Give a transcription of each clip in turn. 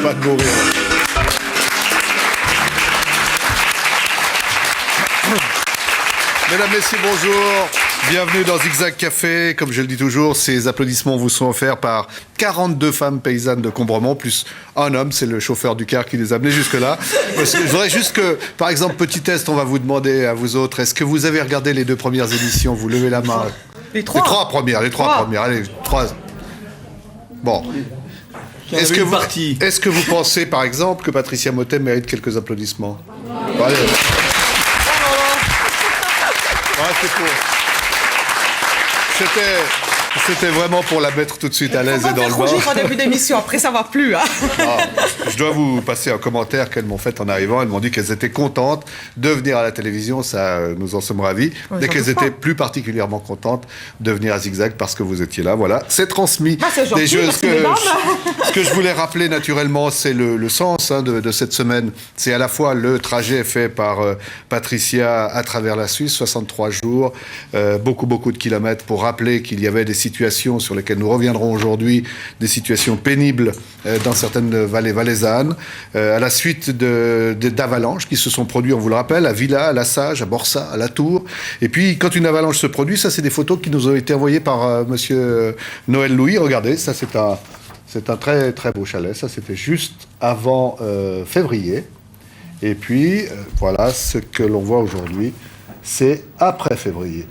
Pas de mourir. Mesdames, messieurs, bonjour. Bienvenue dans Zigzag Café. Comme je le dis toujours, ces applaudissements vous sont offerts par 42 femmes paysannes de Combremont, plus un homme, c'est le chauffeur du car qui les a amenés jusque-là. Je voudrais juste que, par exemple, petit test, on va vous demander à vous autres, est-ce que vous avez regardé les 2 premières émissions? Vous levez la main. Les trois premières. Allez, 3. Bon. Est-ce que vous pensez, par exemple, que Patricia Mottet mérite quelques applaudissements? Allez. Ouais, c'est cool. C'était vraiment pour la mettre tout de suite à l'aise et dans le bain. En début d'émission, après ça va plus. Hein. Non, je dois vous passer un commentaire qu'elles m'ont fait en arrivant. Elles m'ont dit qu'elles étaient contentes de venir à la télévision, ça nous en sommes ravis. Et qu'elles étaient plus particulièrement contentes de venir à Zigzag parce que vous étiez là. Voilà, c'est transmis. C'est gentil, ce que je voulais rappeler naturellement, c'est le sens de cette semaine. C'est à la fois le trajet fait par Patricia à travers la Suisse, 63 jours, beaucoup de kilomètres pour rappeler qu'il y avait des situations sur lesquelles nous reviendrons aujourd'hui, des situations pénibles dans certaines vallées valaisannes, à la suite d'avalanches qui se sont produites, on vous le rappelle, à Villa, à La Sage, à Borsa, à La Tour. Et puis, quand une avalanche se produit, ça, c'est des photos qui nous ont été envoyées par monsieur Noël Louis. Regardez, ça, c'est un très, très beau chalet. Ça, c'était juste avant février. Et puis, voilà, ce que l'on voit aujourd'hui, c'est après février.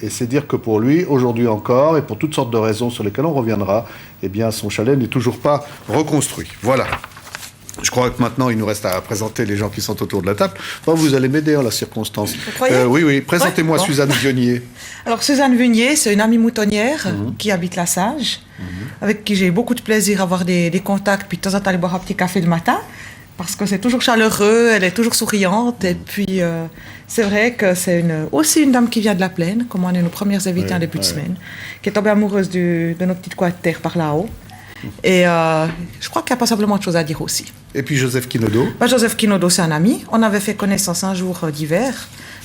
Et c'est dire que pour lui, aujourd'hui encore, et pour toutes sortes de raisons sur lesquelles on reviendra, eh bien, son chalet n'est toujours pas reconstruit. Voilà. Je crois que maintenant, il nous reste à présenter les gens qui sont autour de la table. Bon, vous allez m'aider en la circonstance. Vous croyez ? Oui. Présentez-moi Suzanne Vionnier. Alors, Suzanne Vionnier, c'est une amie moutonnière qui habite La Sage, avec qui j'ai beaucoup de plaisir à avoir des contacts, puis de temps en temps aller boire un petit café le matin. Parce que c'est toujours chaleureux, elle est toujours souriante. Et puis, c'est vrai que c'est aussi une dame qui vient de la plaine, comme on est nos premières invitées en début de semaine, qui est tombée amoureuse de nos petites coins de terre par là-haut. Et je crois qu'il y a passablement de choses à dire aussi. Et puis Joseph Quinodo. Joseph Quinodo, c'est un ami. On avait fait connaissance un jour d'hiver.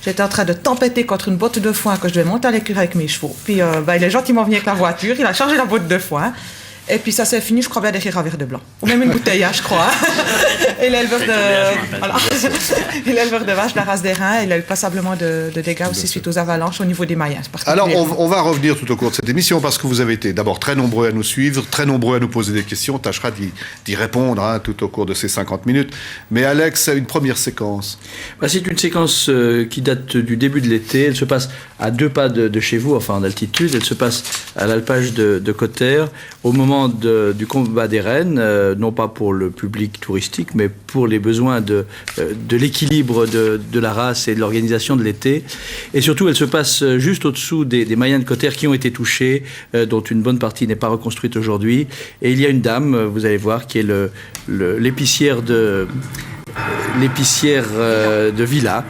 J'étais en train de tempêter contre une botte de foin que je devais monter à l'écurie avec mes chevaux. Puis il est gentiment venu avec la voiture, il a chargé la botte de foin. Et puis ça s'est fini, je crois bien, derrière un verre de blanc. Ou même une bouteille, je crois. Et l'éleveur de vaches, la race des reins, il a eu passablement de dégâts aussi suite aux avalanches au niveau des maillets. Alors, on va revenir tout au cours de cette émission parce que vous avez été d'abord très nombreux à nous suivre, très nombreux à nous poser des questions. On tâchera d'y répondre tout au cours de ces 50 minutes. Mais Alex, une première séquence. C'est une séquence qui date du début de l'été. Elle se passe à 2 pas de chez vous, enfin en altitude. Elle se passe à l'alpage de Cotterre, au moment du combat des rennes, non pas pour le public touristique, mais pour les besoins de l'équilibre de la race et de l'organisation de l'été. Et surtout, elle se passe juste au-dessous des Mayens de Cotterre qui ont été touchés, dont une bonne partie n'est pas reconstruite aujourd'hui. Et il y a une dame, vous allez voir, qui est l'épicière de Villa,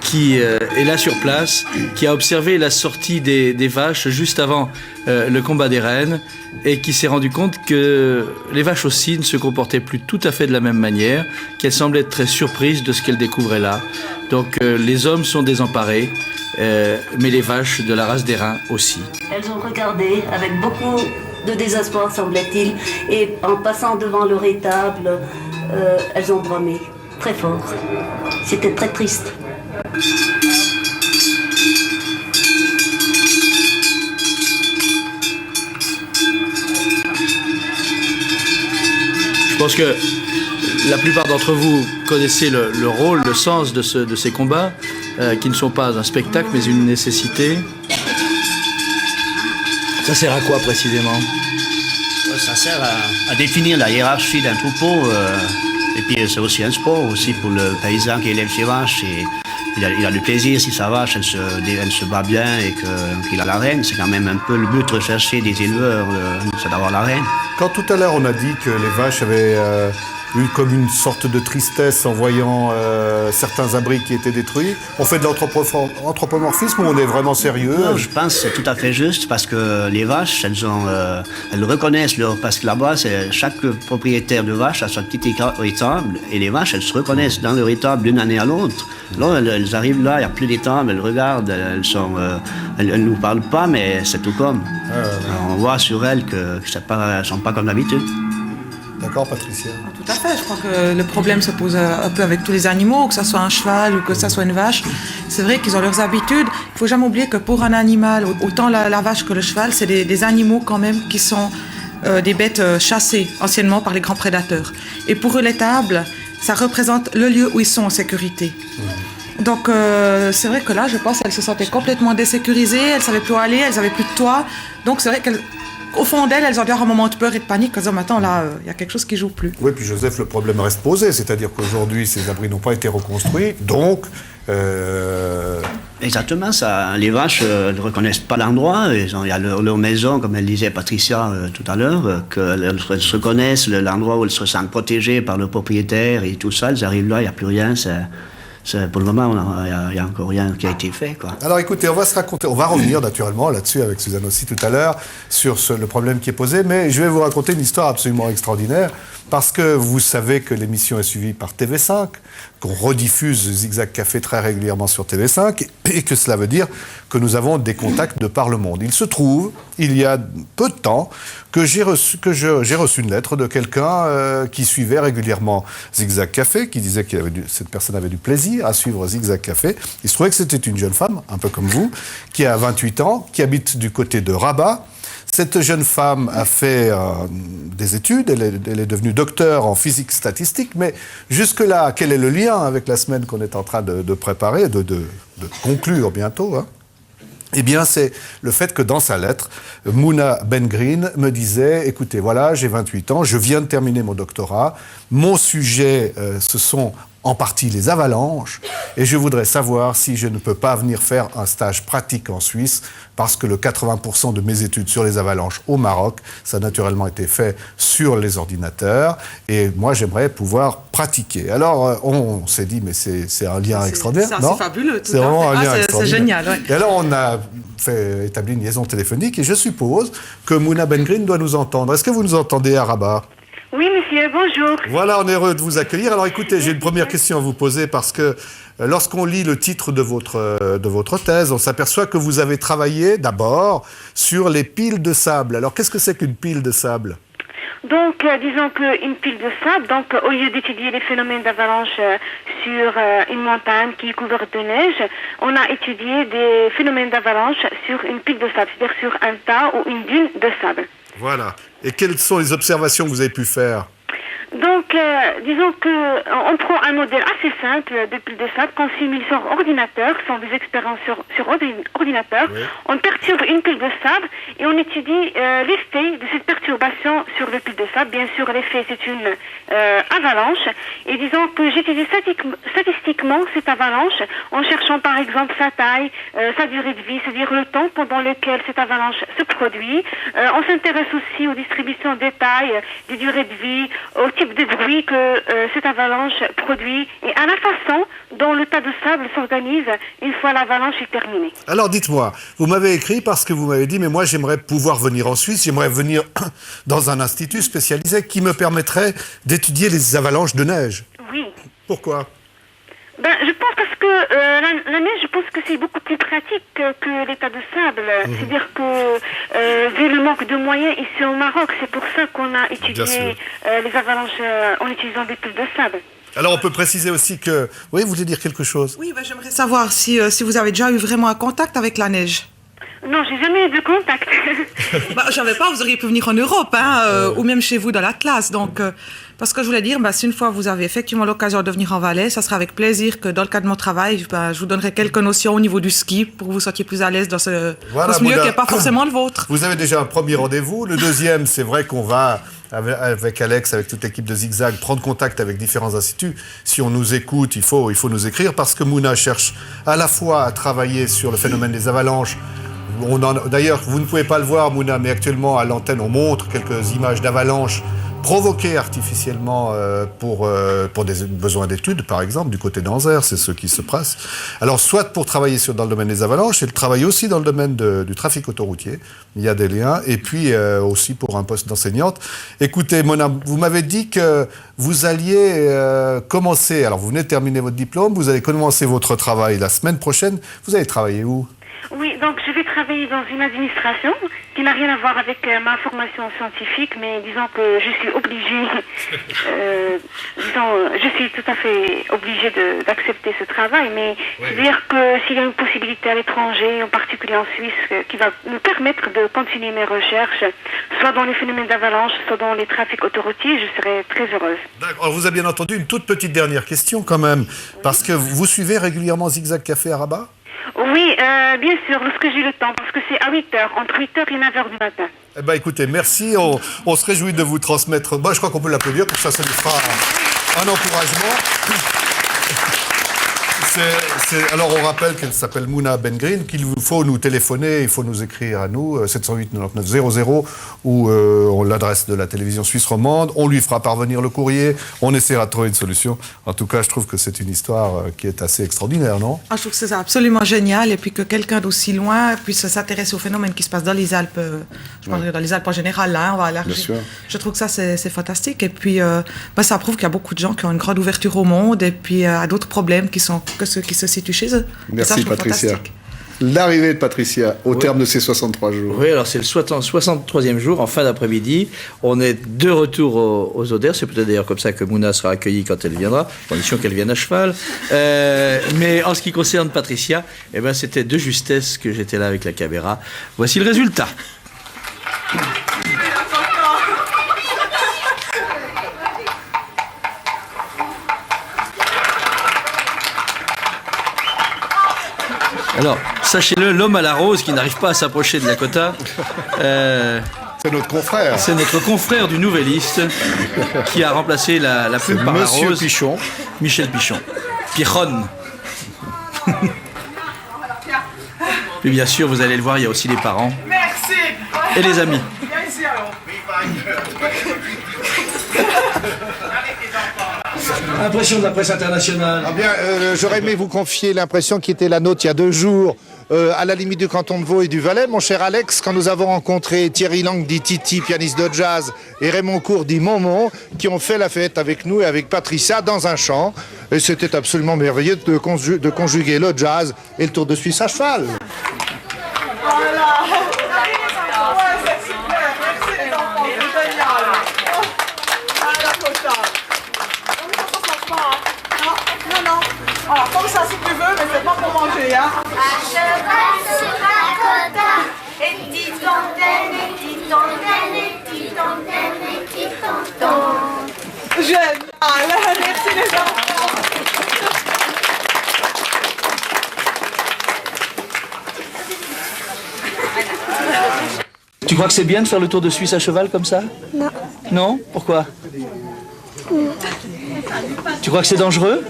qui est là sur place, qui a observé la sortie des vaches juste avant le combat des rennes et qui s'est rendu compte que les vaches aussi ne se comportaient plus tout à fait de la même manière, qu'elles semblaient être très surprises de ce qu'elles découvraient là. Donc les hommes sont désemparés, mais les vaches de la race des reins aussi. Elles ont regardé avec beaucoup de désespoir, semblait-il, et en passant devant leur étable, elles ont bromé très fort. C'était très triste. Je pense que la plupart d'entre vous connaissez le rôle, le sens de ces combats, qui ne sont pas un spectacle, mais une nécessité. Ça sert à quoi précisément ? Ça sert à définir la hiérarchie d'un troupeau. Et puis c'est aussi un sport aussi pour le paysan qui élève ses vaches. Et il a du plaisir si sa vache elle se bat bien et qu'il a la reine. C'est quand même un peu le but recherché des éleveurs, c'est d'avoir la reine. Quand tout à l'heure on a dit que les vaches avaient eu comme une sorte de tristesse en voyant certains abris qui étaient détruits. On fait de l'anthropomorphisme ou on est vraiment sérieux? Non, je pense que c'est tout à fait juste parce que les vaches, elles reconnaissent parce que là-bas, chaque propriétaire de vache a son petit étable et les vaches, elles se reconnaissent dans leur étable d'une année à l'autre. Là, elles arrivent là, il n'y a plus d'étable, elles regardent, elles nous parlent pas, mais c'est tout comme. On voit sur elles qu'elles ne sont pas comme d'habitude. D'accord, Patricia? Tout à fait. Je crois que le problème se pose un peu avec tous les animaux, que ce soit un cheval ou que ce soit une vache. C'est vrai qu'ils ont leurs habitudes. Il ne faut jamais oublier que pour un animal, autant la vache que le cheval, c'est des animaux quand même qui sont des bêtes chassées anciennement par les grands prédateurs. Et pour eux, l'étable, ça représente le lieu où ils sont en sécurité. Donc c'est vrai que là, je pense qu'elles se sentaient complètement désécurisées, elles ne savaient plus où aller, elles n'avaient plus de toit. Donc c'est vrai qu'au fond d'elles, elles ont dû avoir un moment de peur et de panique en disant « Attends, là, il y a quelque chose qui ne joue plus ». Oui, puis Joseph, le problème reste posé, c'est-à-dire qu'aujourd'hui, ces abris n'ont pas été reconstruits, donc... Exactement, ça. Les vaches ne reconnaissent pas l'endroit. Il y a leur maison, comme elle disait Patricia tout à l'heure, qu'elles se reconnaissent l'endroit où elles se sentent protégées par le propriétaire et tout ça. Elles arrivent là, il n'y a plus rien. Pour le moment, il n'y a encore rien qui a été fait, quoi. Alors écoutez, on va revenir naturellement là-dessus avec Suzanne aussi tout à l'heure sur le problème qui est posé, mais je vais vous raconter une histoire absolument extraordinaire parce que vous savez que l'émission est suivie par TV5, qu'on rediffuse Zigzag Café très régulièrement sur TV5 et que cela veut dire que nous avons des contacts de par le monde. Il se trouve, il y a peu de temps, que j'ai reçu une lettre de quelqu'un qui suivait régulièrement Zigzag Café, qui disait que cette personne avait du plaisir à suivre Zigzag Café. Il se trouvait que c'était une jeune femme, un peu comme vous, qui a 28 ans, qui habite du côté de Rabat. Cette jeune femme a fait des études, elle est devenue docteur en physique statistique, mais jusque-là, quel est le lien avec la semaine qu'on est en train de préparer, de conclure bientôt, hein? Eh bien, c'est le fait que dans sa lettre, Mouna Ben-Green me disait « Écoutez, voilà, j'ai 28 ans, je viens de terminer mon doctorat, mon sujet, ce sont en partie les avalanches, et je voudrais savoir si je ne peux pas venir faire un stage pratique en Suisse, parce que le 80% de mes études sur les avalanches au Maroc, ça a naturellement été fait sur les ordinateurs, et moi j'aimerais pouvoir pratiquer. » Alors on s'est dit, mais c'est un lien extraordinaire, non? C'est fabuleux, tout c'est vraiment un lien c'est extraordinaire. génial, ouais. Et alors on a établi une liaison téléphonique, et je suppose que Mouna Ben-Green doit nous entendre. Est-ce que vous nous entendez à Rabat? Oui, monsieur, bonjour. Voilà, on est heureux de vous accueillir. Alors écoutez, j'ai une première question à vous poser parce que lorsqu'on lit le titre de votre thèse, on s'aperçoit que vous avez travaillé d'abord sur les piles de sable. Alors qu'est-ce que c'est qu'une pile de sable? Donc, disons qu'une pile de sable, donc au lieu d'étudier les phénomènes d'avalanche sur une montagne qui est couverte de neige, on a étudié des phénomènes d'avalanche sur une pile de sable, c'est-à-dire sur un tas ou une dune de sable. Voilà. Et quelles sont les observations que vous avez pu faire? Donc, disons qu'on prend un modèle assez simple de pile de sable qu'on simule sur ordinateur, ce sont des expériences sur ordinateur. Oui. On perturbe une pile de sable et on étudie l'effet de cette perturbation sur le pile de sable. Bien sûr, l'effet, c'est une avalanche. Et disons que j'étudie statistiquement cette avalanche en cherchant par exemple sa taille, sa durée de vie, c'est-à-dire le temps pendant lequel cette avalanche se produit. On s'intéresse aussi aux distributions des tailles, des durées de vie, au type de bruit que cette avalanche produit et à la façon dont le tas de sable s'organise une fois l'avalanche est terminée. Alors dites-moi, vous m'avez écrit parce que vous m'avez dit mais moi j'aimerais pouvoir venir en Suisse, j'aimerais venir dans un institut spécialisé qui me permettrait d'étudier les avalanches de neige. Oui. Pourquoi? Je pense parce que la neige, je pense que c'est beaucoup plus pratique que l'état de sable. C'est-à-dire que vu le manque de moyens ici au Maroc, c'est pour ça qu'on a étudié les avalanches en utilisant des piles de sable. Alors on peut préciser aussi que... Oui, vous voulez dire quelque chose? Oui, j'aimerais savoir si vous avez déjà eu vraiment un contact avec la neige. Non, j'ai jamais eu de contact. Je savais pas, vous auriez pu venir en Europe, ou même chez vous dans l'Atlas. Donc, parce que je voulais dire, si une fois vous avez effectivement l'occasion de venir en Valais, ça sera avec plaisir que dans le cadre de mon travail, je vous donnerai quelques notions au niveau du ski pour que vous soyez plus à l'aise dans ce milieu qui n'est pas forcément le vôtre. Vous avez déjà un premier rendez-vous. Le deuxième, c'est vrai qu'on va, avec Alex, avec toute l'équipe de Zigzag, prendre contact avec différents instituts. Si on nous écoute, il faut nous écrire parce que Mouna cherche à la fois à travailler sur le phénomène des avalanches. D'ailleurs, vous ne pouvez pas le voir, Mouna, mais actuellement, à l'antenne, on montre quelques images d'avalanches provoqué artificiellement pour des besoins d'études, par exemple, du côté d'Anvers, c'est ce qui se passe. Alors, soit pour travailler dans le domaine des avalanches, elle travaille aussi dans le domaine du trafic autoroutier, il y a des liens, et puis aussi pour un poste d'enseignante. Écoutez, Mona, vous m'avez dit que vous alliez commencer, alors vous venez de terminer votre diplôme, vous allez commencer votre travail la semaine prochaine, vous allez travailler où ? Oui, donc je vais travailler dans une administration qui n'a rien à voir avec ma formation scientifique, mais disons que je suis obligée, je suis tout à fait obligée d'accepter ce travail, mais c'est-à-dire que s'il y a une possibilité à l'étranger, en particulier en Suisse, qui va me permettre de continuer mes recherches, soit dans les phénomènes d'avalanche, soit dans les trafics autoroutiers, je serai très heureuse. D'accord. Alors vous avez bien entendu une toute petite dernière question quand même, parce que vous suivez régulièrement Zigzag Café à Rabat ? Oui, bien sûr, lorsque j'ai le temps, parce que c'est à 8h, entre 8h et 9h du matin. Eh bien, écoutez, merci. On se réjouit de vous transmettre. Moi, je crois qu'on peut l'applaudir, comme ça lui fera un encouragement. Alors, on rappelle qu'elle s'appelle Mouna Ben-Green, qu'il faut nous téléphoner, il faut nous écrire à nous, 708 99 00, ou l'adresse de la télévision suisse romande. On lui fera parvenir le courrier. On essaiera de trouver une solution. En tout cas, je trouve que c'est une histoire qui est assez extraordinaire, non ? Je trouve que c'est absolument génial. Et puis que quelqu'un d'aussi loin puisse s'intéresser aux phénomènes qui se passent dans les Alpes. Je pense que dans les Alpes en général, là, on va élargir. Je trouve que ça, c'est fantastique. Et puis, ça prouve qu'il y a beaucoup de gens qui ont une grande ouverture au monde et puis à d'autres problèmes que ceux qui se situent chez eux. Merci Patricia. L'arrivée de Patricia au terme de ces 63 jours. Oui, alors c'est le 63e jour, en fin d'après-midi. On est de retour aux Oders. C'est peut-être d'ailleurs comme ça que Mouna sera accueillie quand elle viendra, condition qu'elle vienne à cheval. Mais en ce qui concerne Patricia, c'était de justesse que j'étais là avec la caméra. Voici le résultat. Alors, sachez-le, l'homme à la rose qui n'arrive pas à s'approcher de Lakota, c'est notre confrère. C'est notre confrère du Nouvelliste qui a remplacé la plume par la rose. Monsieur Pichon. Michel Pichon. Pichon. Puis bien sûr, vous allez le voir, il y a aussi les parents. Merci. Et les amis. Impression de la presse internationale. Ah bien, j'aurais aimé vous confier l'impression qui était la nôtre il y a 2 jours, à la limite du canton de Vaud et du Valais, mon cher Alex, quand nous avons rencontré Thierry Lang dit Titi, pianiste de jazz, et Raymond Cour dit Momon, qui ont fait la fête avec nous et avec Patricia dans un champ. Et c'était absolument merveilleux de conjuguer le jazz et le Tour de Suisse à cheval. Voilà. Ouais, c'est super. Merci les enfants, c'est génial. Ah, Lakota. Non, mais ça se mange pas, hein. Non. Voilà, comme ça si tu veux, mais c'est pas pour manger, hein. À cheval sur Lakota, et petit tontaine, et petit tontaine, et petit tontaine, et petit tontaine. Génial. Merci les enfants. Tu crois que c'est bien de faire le Tour de Suisse à cheval comme ça? Non. Non? Pourquoi? Tu crois que c'est dangereux?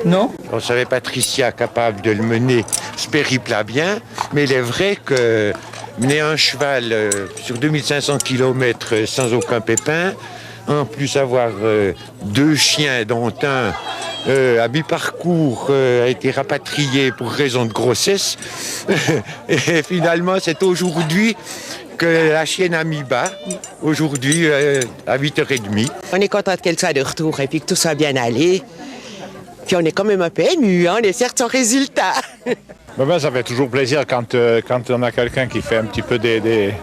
Non. On savait Patricia capable de le mener ce périple à bien, mais il est vrai que mener un cheval sur 2500 km sans aucun pépin, en plus avoir 2 chiens dont un à mi-parcours a été rapatrié pour raison de grossesse, et finalement c'est aujourd'hui que la chienne a mis bas, aujourd'hui à 8h30. On est content qu'elle soit de retour et puis que tout soit bien allé. Puis on est quand même un peu ému, hein, on est certes son résultat. Ça fait toujours plaisir quand on a quelqu'un qui fait un petit peu des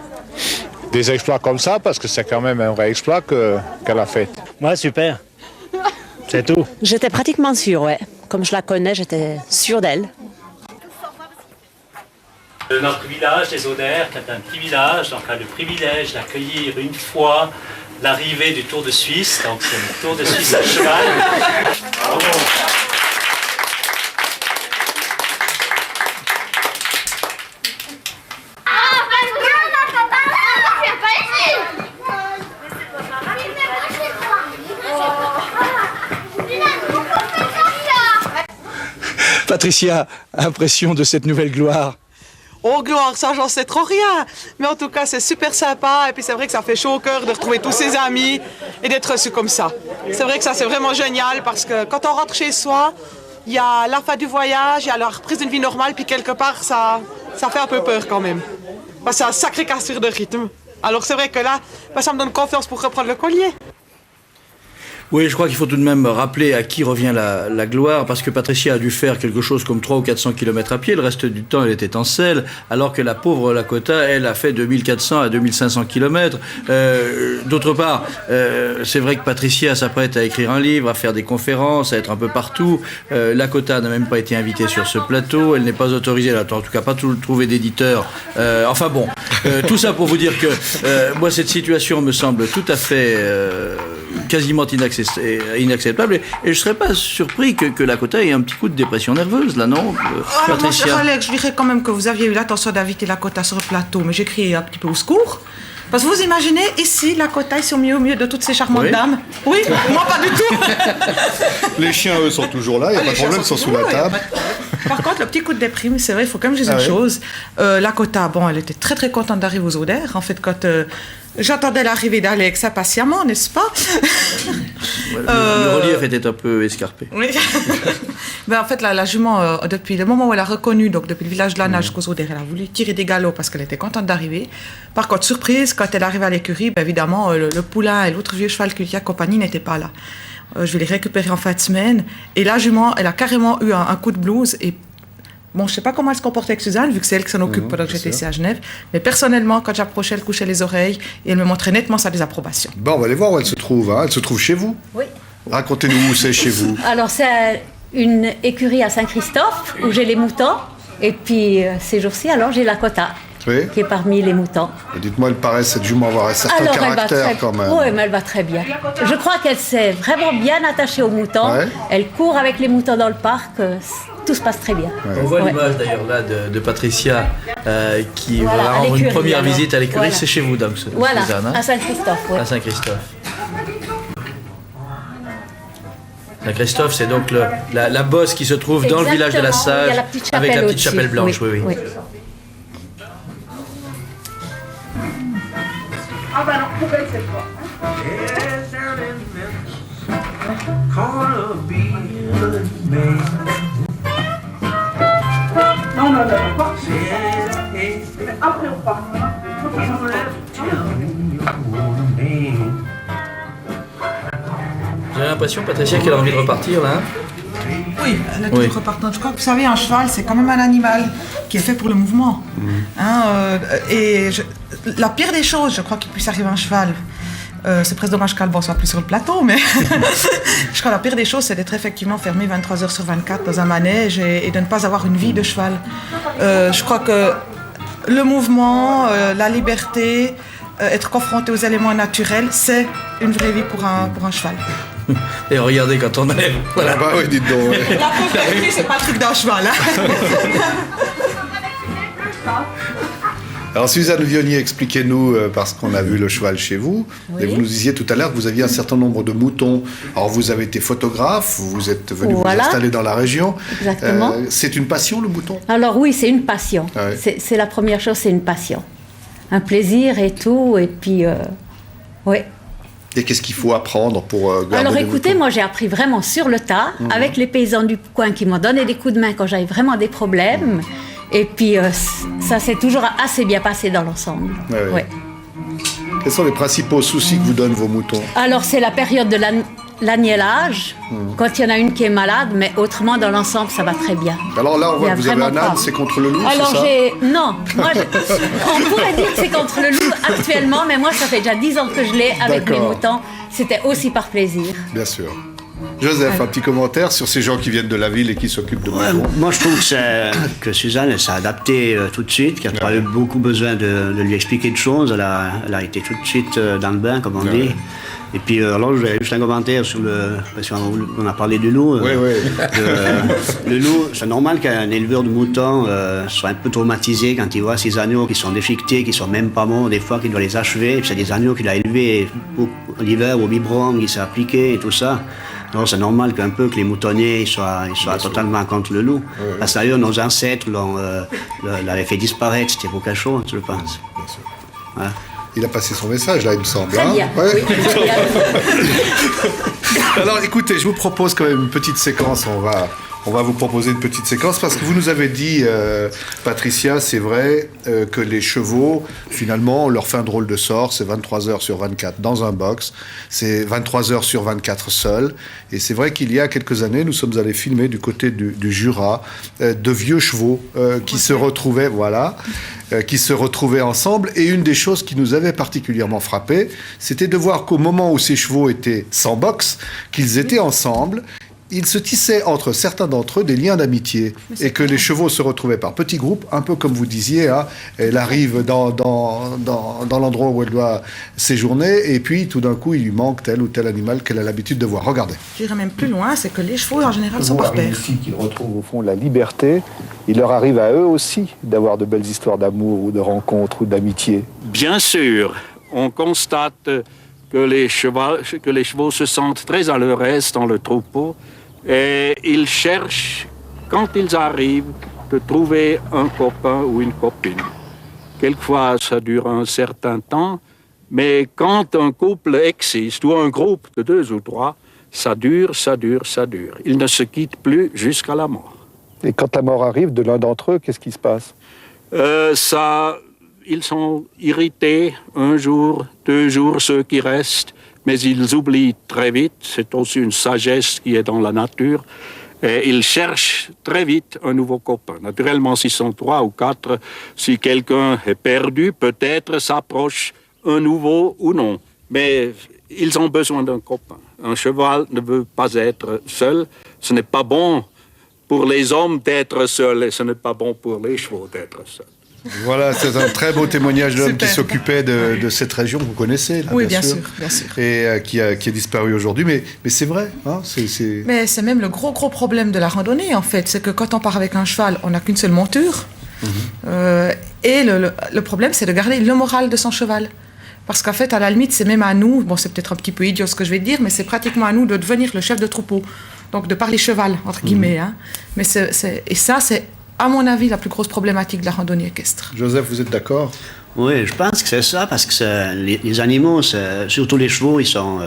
exploits comme ça, parce que c'est quand même un vrai exploit qu'elle a fait. Ouais, super. C'est tout. J'étais pratiquement sûre, ouais. Comme je la connais, j'étais sûre d'elle. Notre village, les Oders, qui est un petit village, donc a le privilège d'accueillir une fois l'arrivée du Tour de Suisse. Donc c'est le Tour de Suisse à cheval. Bravo. Patricia, impression de cette nouvelle gloire? Oh gloire, ça j'en sais trop rien. Mais en tout cas, c'est super sympa. Et puis c'est vrai que ça fait chaud au cœur de retrouver tous ses amis et d'être reçu comme ça. C'est vrai que ça c'est vraiment génial parce que quand on rentre chez soi, il y a la fin du voyage, il y a la reprise d'une vie normale, puis quelque part ça fait un peu peur quand même. Parce que c'est un sacré cassure de rythme. Alors c'est vrai que là, ça me donne confiance pour reprendre le collier. Oui, je crois qu'il faut tout de même rappeler à qui revient la gloire, parce que Patricia a dû faire quelque chose comme 300 ou 400 km à pied. Le reste du temps, elle était en selle, alors que la pauvre Lakota, elle, a fait 2400 à 2500 km. D'autre part, c'est vrai que Patricia s'apprête à écrire un livre, à faire des conférences, à être un peu partout. Lakota n'a même pas été invitée sur ce plateau. Elle n'est pas autorisée, elle n'a en tout cas pas trouvé d'éditeur. Enfin bon, tout ça pour vous dire que moi, cette situation me semble tout à fait quasiment inacceptable, et je ne serais pas surpris que Lakota ait un petit coup de dépression nerveuse, là, non, Patricia? Cher Alex, je dirais quand même que vous aviez eu l'intention d'inviter Lakota sur le plateau, mais j'ai crié un petit peu au secours. Parce que vous imaginez, ici, Lakota, ils sont mis au milieu de toutes ces charmantes dames. Oui, moi pas du tout. Les chiens, eux, sont toujours là, il n'y a pas de problème, ils sont sous la table. Par contre, le petit coup de déprime, c'est vrai, il faut quand même dire une chose. Lakota, bon, elle était très très contente d'arriver aux Odeurs. En fait, quand j'attendais l'arrivée d'Alex impatiemment, n'est-ce pas? Le relief était un peu escarpé. Oui. Ben, en fait, la jument, depuis le moment où elle a reconnu, donc depuis le village de la Nage jusqu'aux Odeurs, elle a voulu tirer des galops parce qu'elle était contente d'arriver. Par contre, surprise, quand elle arrive à l'écurie, ben, évidemment, le poulain et l'autre vieux cheval qui lui accompagnait n'étaient pas là. Je vais les récupérer en fin de semaine. Et la jument, elle a carrément eu un coup de blues. Et bon, je ne sais pas comment elle se comportait avec Suzanne, vu que c'est elle qui s'en occupe pendant que j'étais ici à Genève. Mais personnellement, quand j'approchais, elle couchait les oreilles et elle me montrait nettement sa désapprobation. Bon, on va aller voir où elle se trouve. Hein. Elle se trouve chez vous? Oui. Racontez-nous où c'est chez vous. Alors, c'est une écurie à Saint-Christophe où j'ai les moutons. Et puis, ces jours-ci, alors, j'ai Lakota. Oui. Qui est parmi les moutons. Dites-moi, elle paraît, cette jument, avoir un certain caractère quand même. Oui, mais elle va très bien. Je crois qu'elle s'est vraiment bien attachée aux moutons. Ouais. Elle court avec les moutons dans le parc. Tout se passe très bien. Ouais. On voit l'image d'ailleurs là de Patricia qui va rendre une première visite à l'écurie. Voilà. C'est chez vous donc, voilà, Suzanne, hein? À Saint-Christophe. Ouais. À Saint-Christophe. Saint-Christophe, c'est donc la bosse qui se trouve dans le village de la Sage, avec la petite chapelle blanche. Oui. Ah ben non, poubelle cette fois. Non, pas. Après ou pas. J'ai l'impression, Patricia, qu'elle a envie de repartir là. Oui, elle est toujours repartante. Je crois que vous savez, un cheval, c'est quand même un animal qui est fait pour le mouvement. La pire des choses, je crois qu'il puisse arriver à un cheval, c'est presque dommage qu'Alban soit plus sur le plateau, mais je crois que la pire des choses, c'est d'être effectivement fermé 23 heures sur 24 dans un manège et de ne pas avoir une vie de cheval. Je crois que le mouvement, la liberté, être confronté aux éléments naturels, c'est une vraie vie pour un cheval. Et regardez quand on est... Voilà. Bah oui, dites donc. La pauvreté, c'est pas le truc d'un cheval. Hein. Alors Suzanne Vionnier, expliquez-nous, parce qu'on a vu le cheval chez vous, et vous nous disiez tout à l'heure que vous aviez un certain nombre de moutons. Alors vous avez été photographe, vous êtes venu vous installer dans la région. Exactement. C'est une passion, le mouton? Alors oui, c'est une passion. Ah ouais. C'est la première chose, c'est une passion. Un plaisir et tout, et puis... oui. Et qu'est-ce qu'il faut apprendre pour garder Alors écoutez, moi j'ai appris vraiment sur le tas, avec les paysans du coin qui m'ont donné des coups de main quand j'avais vraiment des problèmes. Et puis ça s'est toujours assez bien passé dans l'ensemble. Ouais. Quels sont les principaux soucis que vous donnent vos moutons? Alors c'est la période de l'agnellage, quand il y en a une qui est malade, mais autrement dans l'ensemble ça va très bien. Alors là on voit que vous avez un âne, c'est contre le loup, alors c'est ça? Non, on pourrait dire que c'est contre le loup actuellement, mais moi ça fait déjà 10 ans que je l'ai avec mes moutons. C'était aussi par plaisir. Bien sûr. Joseph, un petit commentaire sur ces gens qui viennent de la ville et qui s'occupent de moutons. Moi, je trouve que Suzanne s'est adaptée tout de suite, qu'elle n'a pas eu beaucoup besoin de lui expliquer de choses. Elle a été tout de suite dans le bain, comme on dit. Et puis, alors, j'ai juste un commentaire sur parce qu'on a parlé du loup. Le loup, c'est normal qu'un éleveur de moutons soit un peu traumatisé quand il voit ces agneaux qui sont déchiquetés, qui sont même pas morts, des fois qu'il doit les achever. Et puis, c'est des agneaux qu'il a élevés l'hiver au biberon, qui s'est appliqué et tout ça. Alors c'est normal qu'un peu que les moutonniers soient totalement contre le loup. Oui. Parce que d'ailleurs, nos ancêtres l'avaient fait disparaître, c'était pour quelque chose, je pense. Bien sûr. Ouais. Il a passé son message, là, il me semble. Très bien. Ouais. Oui, très bien. Alors, écoutez, je vous propose quand même une petite séquence. On va vous proposer une petite séquence parce que vous nous avez dit, Patricia, c'est vrai que les chevaux, finalement, on leur fait un drôle de sort. C'est 23 heures sur 24 dans un box. C'est 23 heures sur 24 seul. Et c'est vrai qu'il y a quelques années, nous sommes allés filmer du côté du Jura de vieux chevaux qui se retrouvaient, qui se retrouvaient ensemble. Et une des choses qui nous avait particulièrement frappé, c'était de voir qu'au moment où ces chevaux étaient sans box, qu'ils étaient ensemble, il se tissait entre certains d'entre eux des liens d'amitié et que les chevaux se retrouvaient par petits groupes, un peu comme vous disiez, hein, elle arrive dans l'endroit où elle doit séjourner et puis tout d'un coup il lui manque tel ou tel animal qu'elle a l'habitude de voir. Regardez. J'irais même plus loin, c'est que les chevaux en général sont par paires. Ici qu'ils retrouvent au fond la liberté, il leur arrive à eux aussi d'avoir de belles histoires d'amour ou de rencontres ou d'amitié. Bien sûr, on constate que les chevaux se sentent très à leur aise dans le troupeau et ils cherchent, quand ils arrivent, de trouver un copain ou une copine. Quelquefois, ça dure un certain temps, mais quand un couple existe ou un groupe de 2 ou 3, ça dure, ça dure, ça dure. Ils ne se quittent plus jusqu'à la mort. Et quand la mort arrive de l'un d'entre eux, qu'est-ce qui se passe? Ils sont irrités 1 jour, 2 jours, ceux qui restent, mais ils oublient très vite. C'est aussi une sagesse qui est dans la nature. Et ils cherchent très vite un nouveau copain. Naturellement, s'ils sont 3 ou 4, si quelqu'un est perdu, peut-être s'approche un nouveau ou non. Mais ils ont besoin d'un copain. Un cheval ne veut pas être seul. Ce n'est pas bon pour les hommes d'être seuls et ce n'est pas bon pour les chevaux d'être seuls. Voilà, c'est un très beau témoignage d'homme qui s'occupait de cette région que vous connaissez. Là, oui, bien sûr, bien sûr. Et qui a disparu aujourd'hui. Mais c'est vrai. Hein, Mais c'est même le gros problème de la randonnée, en fait. C'est que quand on part avec un cheval, on n'a qu'une seule monture. Et le problème, c'est de garder le moral de son cheval. Parce qu'en fait, à la limite, c'est même à nous, bon, c'est peut-être un petit peu idiot ce que je vais dire, mais c'est pratiquement à nous de devenir le chef de troupeau. Donc, de parler cheval, entre guillemets. Hein. Mais et ça, c'est, à mon avis, la plus grosse problématique de la randonnée équestre. Joseph, vous êtes d'accord? Oui, je pense que c'est ça, parce que les animaux, surtout les chevaux, ils sont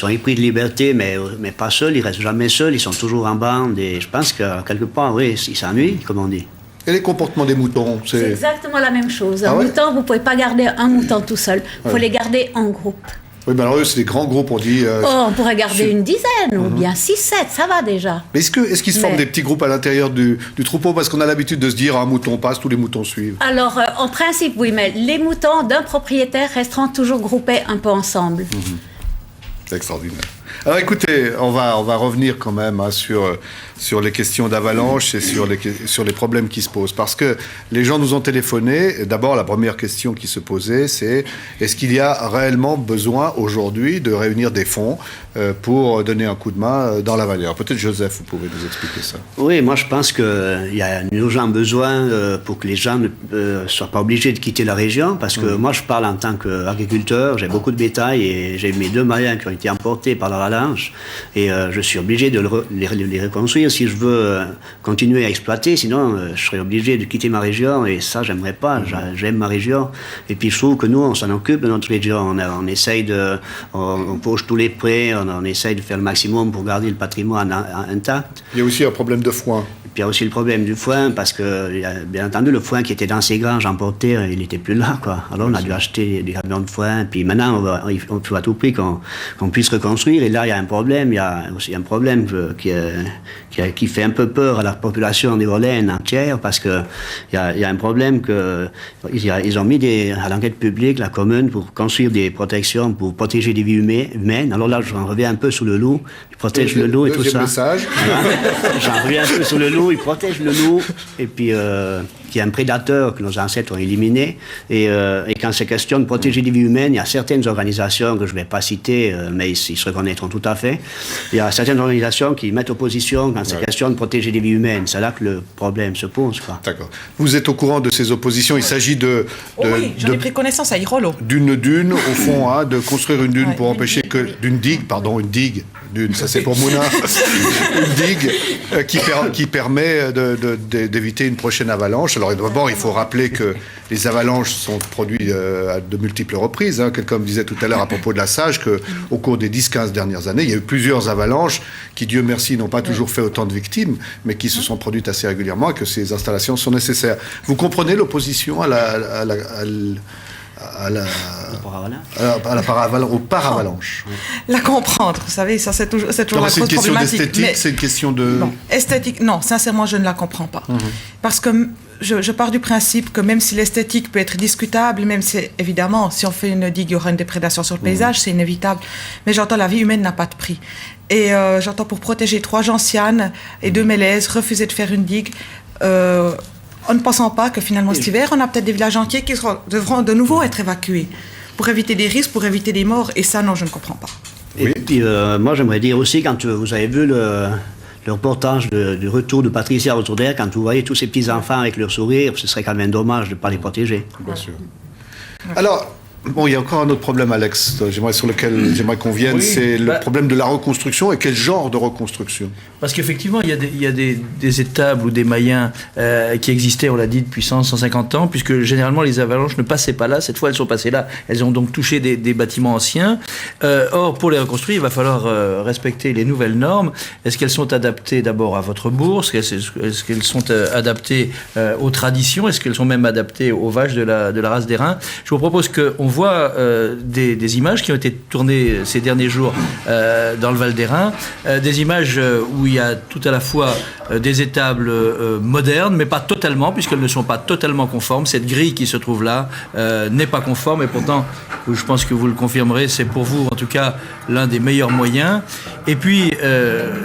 épris de liberté, mais pas seuls, ils restent jamais seuls, ils sont toujours en bande, et je pense que quelque part, oui, ils s'ennuient, comme on dit. Et les comportements des moutons, c'est exactement la même chose. Un mouton, vous ne pouvez pas garder un mouton tout seul, il faut les garder en groupe. Oui, mais alors eux, c'est des grands groupes, on dit... on pourrait garder une dizaine, ou bien 6-7, ça va déjà. Mais est-ce qu'ils se forment des petits groupes à l'intérieur du troupeau? Parce qu'on a l'habitude de se dire, un mouton passe, tous les moutons suivent. Alors, en principe, oui, mais les moutons d'un propriétaire resteront toujours groupés un peu ensemble. C'est extraordinaire. Alors écoutez, on va revenir quand même hein, sur les questions d'avalanche et sur les problèmes qui se posent. Parce que les gens nous ont téléphoné. D'abord, la première question qui se posait, c'est est-ce qu'il y a réellement besoin aujourd'hui de réunir des fonds pour donner un coup de main dans la vallée? Alors peut-être Joseph, vous pouvez nous expliquer ça. Oui, moi je pense qu'il y a un urgent besoin pour que les gens ne soient pas obligés de quitter la région. Parce que moi je parle en tant qu'agriculteur, j'ai beaucoup de bétail et j'ai mes 2 Mariens qui ont été emportés par l'avalanche. Et je suis obligé de les reconstruire si je veux continuer à exploiter, sinon je serais obligé de quitter ma région et ça j'aimerais pas, j'aime ma région et puis je trouve que nous on s'en occupe de notre région, on essaye on poche tous les prés, on essaye de faire le maximum pour garder le patrimoine intact. Il y a aussi un problème de foin. Et puis il y a aussi le problème du foin parce que bien entendu le foin qui était dans ces granges emportées, il n'était plus là quoi. Alors on a dû acheter des camions de foin, puis maintenant on faut à tout prix qu'on puisse reconstruire et là il y a un problème, il y a aussi un problème qui fait un peu peur à la population des Orléans entière parce que il y a un problème ils ont mis à l'enquête publique la commune pour construire des protections pour protéger les vies humaines. Alors là j'en reviens un peu sur le loup, ils protègent le loup et tout ça. Message. Voilà. J'en reviens un peu sur le loup nous, il protège le loup, et puis qui est un prédateur que nos ancêtres ont éliminé. Et quand c'est question de protéger les vies humaines, il y a certaines organisations que je ne vais pas citer, mais ils se reconnaîtront tout à fait. Il y a certaines organisations qui mettent opposition quand c'est question de protéger les vies humaines. C'est là que le problème se pose, quoi. D'accord. Vous êtes au courant de ces oppositions. Il s'agit oui, j'en ai pris connaissance à Irolo. D'une dune, au fond, hein, de construire une dune pour empêcher que... Une digue, dune, ça c'est pour Mouna. Une digue qui permet d'éviter une prochaine avalanche. Alors d'abord, il faut rappeler que les avalanches sont produites à de multiples reprises. Hein. Quelqu'un me disait tout à l'heure à propos de la Sage qu'au cours des 10-15 dernières années, il y a eu plusieurs avalanches qui, Dieu merci, n'ont pas toujours fait autant de victimes, mais qui se sont produites assez régulièrement et que ces installations sont nécessaires. Vous comprenez l'opposition au paravalanche. La comprendre, vous savez, ça c'est toujours la grosse problématique. C'est une question d'esthétique, c'est une question de... Non, esthétique, non, sincèrement, je ne la comprends pas. Parce que je pars du principe que même si l'esthétique peut être discutable, même si, évidemment, si on fait une digue, il y aura une déprédation sur le paysage, c'est inévitable. Mais j'entends la vie humaine n'a pas de prix. Et j'entends pour protéger 3 gentianes et 2 mélèzes, refuser de faire une digue... en ne pensant pas que finalement cet hiver, on a peut-être des villages entiers qui devront de nouveau être évacués pour éviter des risques, pour éviter des morts. Et ça, non, je ne comprends pas. Et puis, moi, j'aimerais dire aussi, quand vous avez vu le reportage du retour de Patricia autour d'elle, quand vous voyez tous ces petits-enfants avec leur sourire, ce serait quand même dommage de ne pas les protéger. Bien sûr. Alors... Bon, il y a encore un autre problème, Alex, sur lequel j'aimerais qu'on vienne, c'est le problème de la reconstruction. Et quel genre de reconstruction? Parce qu'effectivement, il y a des étables ou des mayens qui existaient, on l'a dit, depuis 150 ans, puisque généralement les avalanches ne passaient pas là. Cette fois, elles sont passées là. Elles ont donc touché des bâtiments anciens. Or, pour les reconstruire, il va falloir respecter les nouvelles normes. Est-ce qu'elles sont adaptées d'abord à votre bourse? Est-ce qu'elles sont adaptées aux traditions? Est-ce qu'elles sont même adaptées aux vaches de la race d'airain? Je vous propose qu'on voit des images qui ont été tournées ces derniers jours dans le Val d'Airain, des images où il y a tout à la fois des étables modernes, mais pas totalement, puisqu'elles ne sont pas totalement conformes. Cette grille qui se trouve là n'est pas conforme, et pourtant, je pense que vous le confirmerez, c'est pour vous, en tout cas, l'un des meilleurs moyens. Et puis,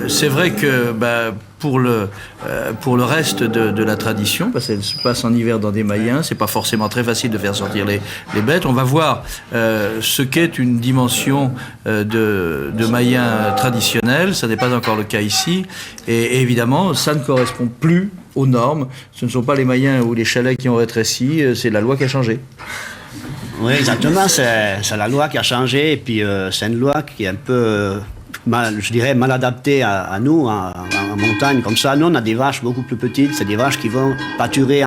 c'est vrai que... pour le reste de la tradition, parce qu'elle se passe en hiver dans des mayens, c'est pas forcément très facile de faire sortir les bêtes. On va voir ce qu'est une dimension de mayens traditionnels. Ça n'est pas encore le cas ici. Et évidemment, ça ne correspond plus aux normes. Ce ne sont pas les mayens ou les chalets qui ont rétréci, c'est la loi qui a changé. Oui, exactement. C'est la loi qui a changé. Et puis, c'est une loi qui est un peu... mal adapté à nous, en montagne, comme ça. Nous, on a des vaches beaucoup plus petites, c'est des vaches qui vont pâturer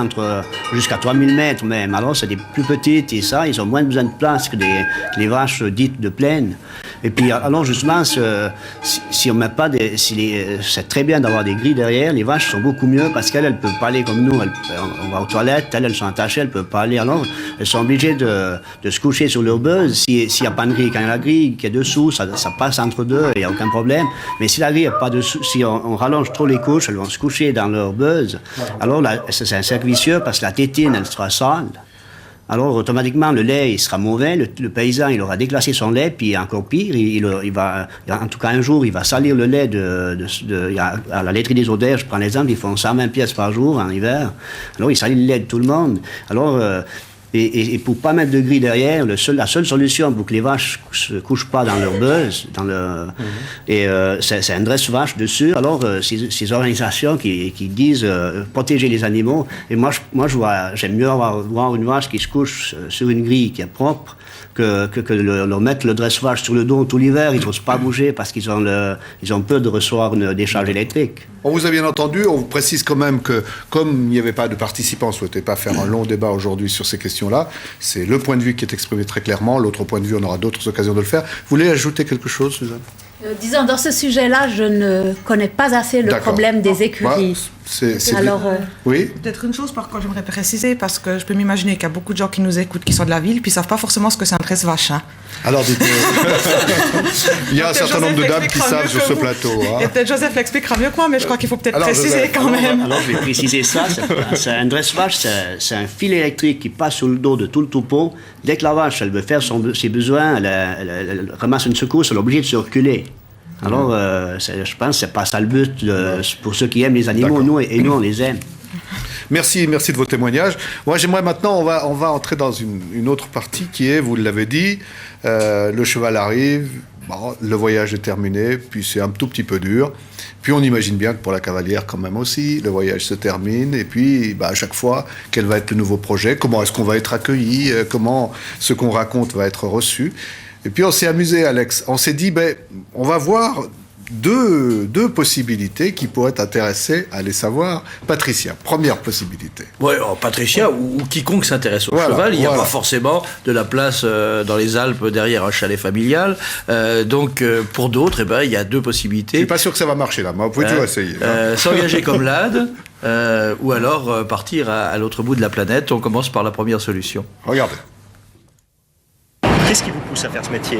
jusqu'à 3000 mètres même. Alors, c'est des plus petites, et ça, ils ont moins besoin de place que les vaches dites de plaine. Et puis, alors, justement, si on met pas c'est très bien d'avoir des grilles derrière, les vaches sont beaucoup mieux, parce qu'elles ne peuvent pas aller comme nous. On va aux toilettes, elles sont attachées, elles ne peuvent pas aller. Alors, elles sont obligées de se coucher sur leur buzz. S'il n'y a pas de grille, quand il y a la grille qui est dessous, ça passe entre deux, il n'y a aucun problème. Mais si la grille n'est pas dessous, si on rallonge trop les couches, elles vont se coucher dans leur buzz. Alors là, c'est un cercle vicieux, parce que la tétine, elle sera sale. Alors automatiquement, le lait, il sera mauvais, le paysan, il aura déclassé son lait, puis encore pire, il va, en tout cas un jour, il va salir le lait à la laiterie des Odères, je prends l'exemple, ils font 120 pièces par jour en hiver. Alors il salit le lait de tout le monde. Alors... Et pour ne pas mettre de grille derrière, la seule solution pour que les vaches ne se couchent pas dans leur buzz, c'est un dresse-vache dessus. Alors, ces organisations qui disent protéger les animaux, et moi j'aime mieux voir une vache qui se couche sur une grille qui est propre que leur mettre le dresse-vache sur le dos tout l'hiver. Ils n'osent pas bouger parce qu'ils ont peur de recevoir une décharge électrique. On vous a bien entendu, on vous précise quand même que comme il n'y avait pas de participants, on ne souhaitait pas faire un long débat aujourd'hui sur ces questions-là. C'est le point de vue qui est exprimé très clairement. L'autre point de vue, on aura d'autres occasions de le faire. Vous voulez ajouter quelque chose, Suzanne? Disons, dans ce sujet-là, je ne connais pas assez le problème des écuries. Oui. Peut-être une chose par contre j'aimerais préciser, parce que je peux m'imaginer qu'il y a beaucoup de gens qui nous écoutent qui sont de la ville, puis ils ne savent pas forcément ce que c'est un dresse-vache. Hein. Alors il y a un certain nombre de dames qui savent sur ce plateau. Hein. Et peut-être Joseph l'expliquera mieux que moi, mais je crois qu'il faut peut-être préciser quand même. Alors je vais préciser ça. C'est un dresse-vache, c'est un fil électrique qui passe sur le dos de tout le troupeau. Dès que la vache elle veut faire ses besoins, elle ramasse une secousse, elle est obligée de se reculer. Alors, je pense que c'est pas ça le but pour ceux qui aiment les animaux. Nous, on les aime. Merci de vos témoignages. Moi, j'aimerais maintenant, on va entrer dans une autre partie qui est, vous l'avez dit, le cheval arrive, bon, le voyage est terminé, puis c'est un tout petit peu dur. Puis on imagine bien que pour la cavalière quand même aussi, le voyage se termine, et puis à chaque fois, quel va être le nouveau projet, comment est-ce qu'on va être accueilli, comment ce qu'on raconte va être reçu. Et puis on s'est amusé, Alex. On s'est dit, on va voir deux possibilités qui pourraient intéresser, allez savoir, Patricia. Première possibilité. Oui, Patricia ou quiconque s'intéresse au cheval, il n'y a pas forcément de la place dans les Alpes derrière un chalet familial. Donc pour d'autres, il y a deux possibilités. Je ne suis pas sûr que ça va marcher là, mais vous pouvez toujours essayer. S'engager comme l'âne, ou alors partir à l'autre bout de la planète. On commence par la première solution. Regardez. Qu'est-ce qui vous pousse à faire ce métier ?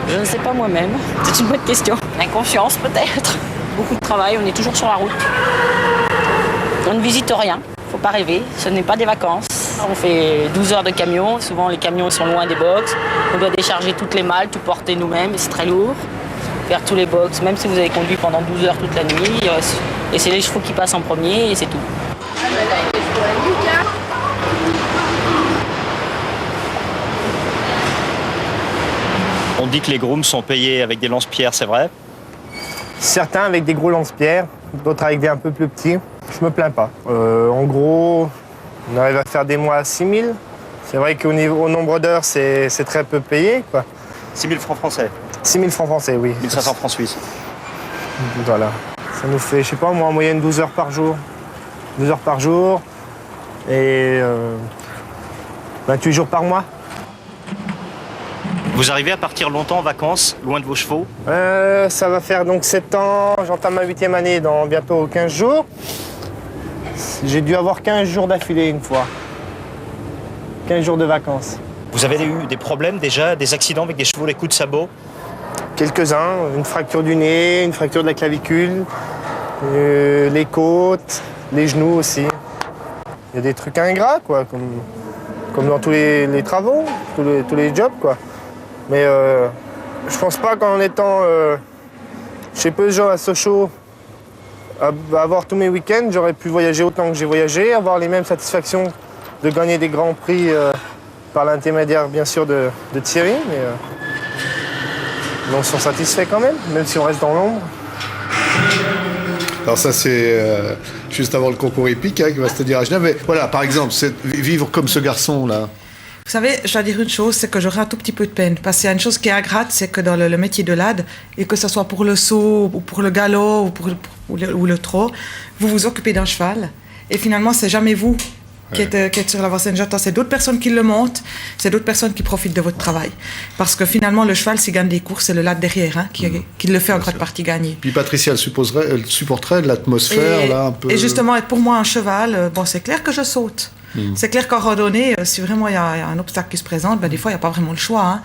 Je ne sais pas moi-même. C'est une bonne question. L'inconfiance peut-être. Beaucoup de travail, on est toujours sur la route. On ne visite rien, faut pas rêver, ce n'est pas des vacances. On fait 12 heures de camion, souvent les camions sont loin des box. On doit décharger toutes les malles, tout porter nous-mêmes, et c'est très lourd. Faire tous les box, même si vous avez conduit pendant 12 heures toute la nuit, et c'est les chevaux qui passent en premier et c'est tout. On dit que les grooms sont payés avec des lance-pierres, c'est vrai ? Certains avec des gros lance-pierres, d'autres avec des un peu plus petits. Je me plains pas. En gros, on arrive à faire des mois à 6 000. C'est vrai au nombre d'heures, c'est très peu payé, quoi. 6 000 francs français ? 6 000 francs français, oui. 1 500 francs suisses. Voilà. Ça nous fait, je sais pas, moi, en moyenne 12 heures par jour. 12 heures par jour et 28 jours par mois. Vous arrivez à partir longtemps en vacances, loin de vos chevaux ? Ça va faire donc 7 ans, j'entame ma 8e année dans bientôt 15 jours. J'ai dû avoir 15 jours d'affilée une fois. 15 jours de vacances. Vous avez eu des problèmes déjà, des accidents avec des chevaux, les coups de sabot ? Quelques-uns, une fracture du nez, une fracture de la clavicule, les côtes, les genoux aussi. Il y a des trucs ingrats, quoi, comme dans tous les travaux, tous les jobs, quoi. Mais je pense pas qu'en étant chez Peugeot à Sochaux, à avoir tous mes week-ends, j'aurais pu voyager autant que j'ai voyagé, avoir les mêmes satisfactions de gagner des grands prix par l'intermédiaire bien sûr de Thierry, mais on s'en satisfait quand même si on reste dans l'ombre. Alors ça c'est juste avant le concours épique qui va se tenir à Genève. Mais voilà, par exemple, c'est vivre comme ce garçon là. Vous savez, je dois dire une chose, c'est que j'aurais un tout petit peu de peine. Parce qu'il y a une chose qui est ingrate, c'est que dans le métier de l'AD, et que ce soit pour le saut, ou pour le galop, ou le trot, vous vous occupez d'un cheval. Et finalement, c'est jamais vous qui êtes sur l'avant-scène. J'entends, c'est d'autres personnes qui le montent, c'est d'autres personnes qui profitent de votre travail. Parce que finalement, le cheval, s'il gagne des courses, c'est le LAD derrière qui le fait en grande partie gagner. Puis Patricia, elle supporterait de l'atmosphère, là, un peu... Et justement, pour moi, un cheval, c'est clair que je saute. C'est clair qu'en randonnée, si vraiment il y a un obstacle qui se présente, des fois, il n'y a pas vraiment le choix. Hein.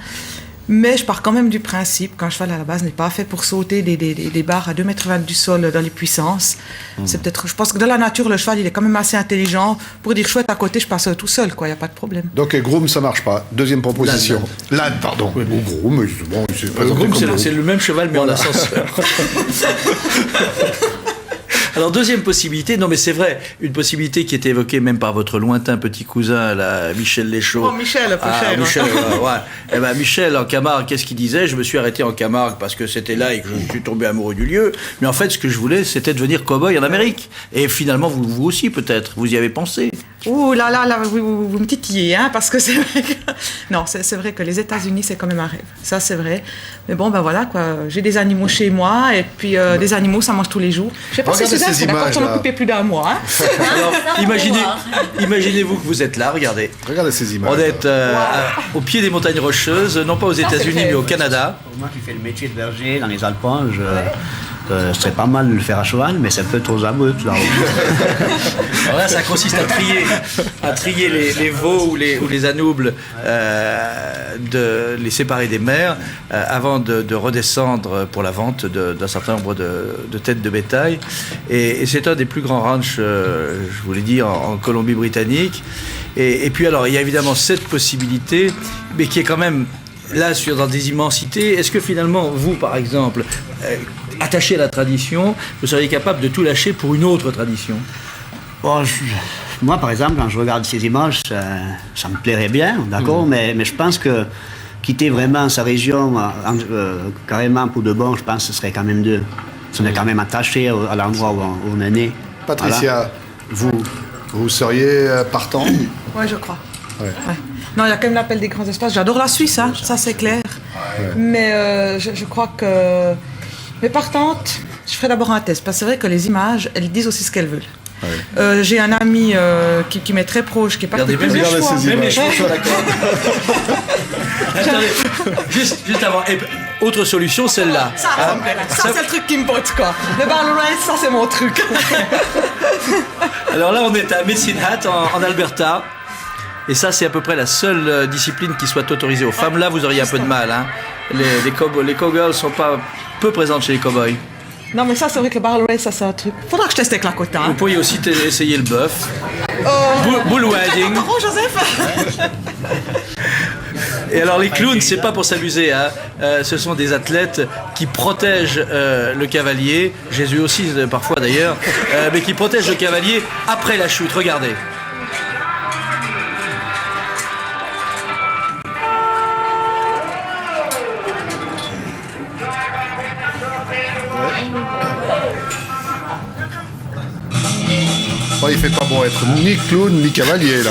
Mais je pars quand même du principe qu'un cheval, à la base, n'est pas fait pour sauter des barres à 2,20 m du sol dans les puissances. C'est peut-être, je pense que dans la nature, le cheval, il est quand même assez intelligent pour dire chouette à côté, je passe tout seul, quoi. Il n'y a pas de problème. Donc, groom, ça ne marche pas. Deuxième proposition. L'âne, pardon. Oui, ou groom, bon, groom, c'est le même cheval, mais en ascenseur. Alors, deuxième possibilité, non mais c'est vrai, une possibilité qui était évoquée même par votre lointain petit cousin, là, Michel Léchaud. Oh, Michel, pas cher. Michel, ouais. Eh ben, Michel, en Camargue, qu'est-ce qu'il disait ? Je me suis arrêté en Camargue parce que c'était là et que je suis tombé amoureux du lieu. Mais en fait, ce que je voulais, c'était devenir cow-boy en Amérique. Et finalement, vous aussi, peut-être, vous y avez pensé. Ouh là, vous me titillez, hein, parce que c'est vrai que... Non, c'est vrai que les États-Unis, c'est quand même un rêve. Ça, c'est vrai. Mais bon, voilà, quoi. J'ai des animaux chez moi, et puis des animaux, ça mange tous les jours. Je sais pas si Suzanne, c'est d'accord, j'en occupais plus d'un mois. Hein. Alors, imaginez-vous que vous êtes là, regardez. Regardez ces images. On est au pied des montagnes rocheuses, non pas aux États-Unis, mais au Canada. Pour moi qui fais le métier de berger dans les alpages, ce serait pas mal de le faire à cheval, mais c'est un peu trop abrupт là. Alors là, ça consiste à trier les veaux ou les anoubles, de les séparer des mères avant de redescendre pour la vente d'un certain nombre de têtes de bétail. Et c'est un des plus grands ranchs, je vous l'ai dit, en Colombie-Britannique. Et puis alors, il y a évidemment cette possibilité, mais qui est quand même là, dans des immensités, est-ce que finalement, vous, par exemple, attaché à la tradition, vous seriez capable de tout lâcher pour une autre tradition? Moi, par exemple, quand je regarde ces images, ça me plairait bien, d'accord, mais je pense que quitter vraiment sa région carrément pour de bon, je pense que ce serait quand même deux. On est quand même attaché à l'endroit où on est né. Patricia, voilà. vous seriez partant? Oui, je crois. Ouais. Ouais. Non, il y a quand même l'appel des grands espaces. J'adore la Suisse, hein, ça c'est clair. Ouais. Mais je crois que... Mais partante, je ferai d'abord un test, parce que c'est vrai que les images, elles disent aussi ce qu'elles veulent. Ouais. J'ai un ami qui m'est très proche, qui est parti même les chevaux sont d'accord. Attendez, juste avant. Autre solution, celle-là. Ça c'est le truc qui me botte, quoi. Le barrel race, ça c'est mon truc. Alors là, on est à Medicine Hat, en Alberta. Et ça, c'est à peu près la seule discipline qui soit autorisée aux femmes. Là, vous auriez un peu de mal. Hein. Les cowgirls sont pas peu présentes chez les cowboys. Non, mais ça, c'est vrai que le barrel race, ça, c'est un truc. Faudra que je teste avec la Lakota. Vous pourriez aussi essayer le bœuf. Bull riding. Oh, Joseph. Et alors, les clowns, c'est pas pour s'amuser. Hein. Ce sont des athlètes qui protègent le cavalier. Jésus aussi, parfois d'ailleurs. Mais qui protègent le cavalier après la chute. Regardez. Oh, il fait pas bon être ni clown ni cavalier là.